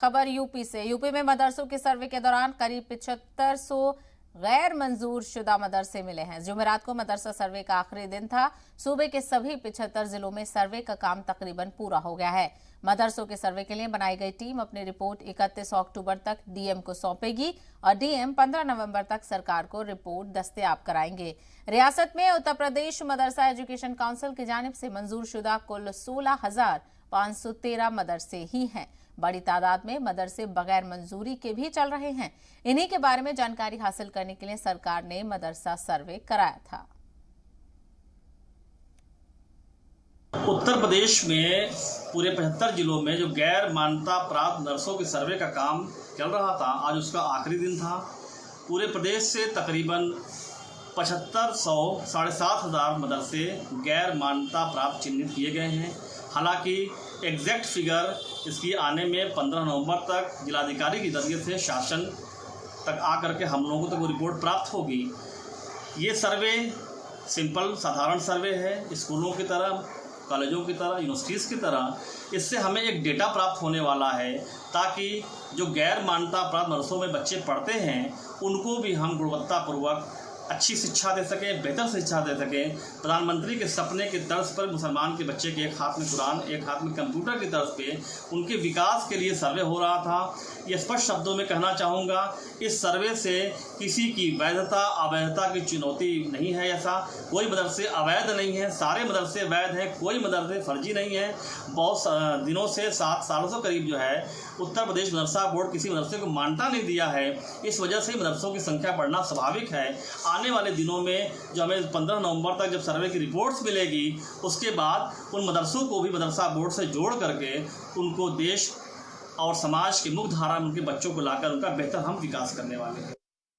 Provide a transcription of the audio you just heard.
खबर यूपी से। यूपी में मदरसों के सर्वे के दौरान करीब 7500 गैर मंजूर शुदा मदरसे मिले हैं। जुमेरात को मदरसा सर्वे का आखिरी दिन था। सूबे के सभी 75 जिलों में सर्वे का काम तकरीबन पूरा हो गया है। मदरसों के सर्वे के लिए बनाई गई टीम अपनी रिपोर्ट 31 अक्टूबर तक डीएम को सौंपेगी और डीएम 15 नवंबर तक सरकार को रिपोर्ट दस्तयाब कराएंगे। रियासत में उत्तर प्रदेश मदरसा एजुकेशन काउंसिल की जानिब से मंजूर शुदा कुल 16,513 मदरसे ही हैं। बड़ी तादाद में मदरसे बगैर मंजूरी के भी चल रहे हैं। इन्हीं के बारे में जानकारी हासिल करने के लिए सरकार ने मदरसा सर्वे कराया था। उत्तर प्रदेश में पूरे 75 जिलों में जो गैर मान्यता प्राप्त मदरसों के सर्वे का काम चल रहा था, आज उसका आखिरी दिन था। पूरे प्रदेश से तकरीबन 7500 7,500 मदरसे गैर मान्यता प्राप्त चिन्हित किए गए हैं। हालांकि एग्जैक्ट फिगर इसकी आने में 15 नवंबर तक जिलाधिकारी के जरिए से शासन तक आकर के हम लोगों को तक वो रिपोर्ट प्राप्त होगी। ये सर्वे सिंपल साधारण सर्वे है, स्कूलों की तरह, कॉलेजों की तरह, यूनिवर्सिटीज़ की तरह। इससे हमें एक डेटा प्राप्त होने वाला है ताकि जो गैर मान्यता प्राप्त मदरसों में बच्चे पढ़ते हैं उनको भी हम गुणवत्तापूर्वक अच्छी शिक्षा दे सकें, बेहतर शिक्षा दे सकें। प्रधानमंत्री के सपने के तर्ज पर मुसलमान के बच्चे के एक हाथ में कुरान, एक हाथ में कंप्यूटर की तर्ज पे उनके विकास के लिए सर्वे हो रहा था। ये स्पष्ट शब्दों में कहना चाहूँगा, इस सर्वे से किसी की वैधता अवैधता की चुनौती नहीं है। ऐसा कोई मदरसे अवैध नहीं है, सारे मदरसे वैध हैं, कोई मदरसे फर्जी नहीं है। बहुत दिनों से 7 सालों से करीब जो है उत्तर प्रदेश मदरसा बोर्ड किसी मदरसे को मान्यता नहीं दिया है। इस वजह से मदरसों की संख्या बढ़ना स्वाभाविक है। आने वाले दिनों में जो हमें 15 नवंबर तक जब सर्वे की रिपोर्ट्स मिलेगी, उसके बाद उन मदरसों को भी मदरसा बोर्ड से जोड़ करके उनको देश और समाज की मुख्य धारा में उनके बच्चों को लाकर उनका बेहतर हम विकास करने वाले हैं।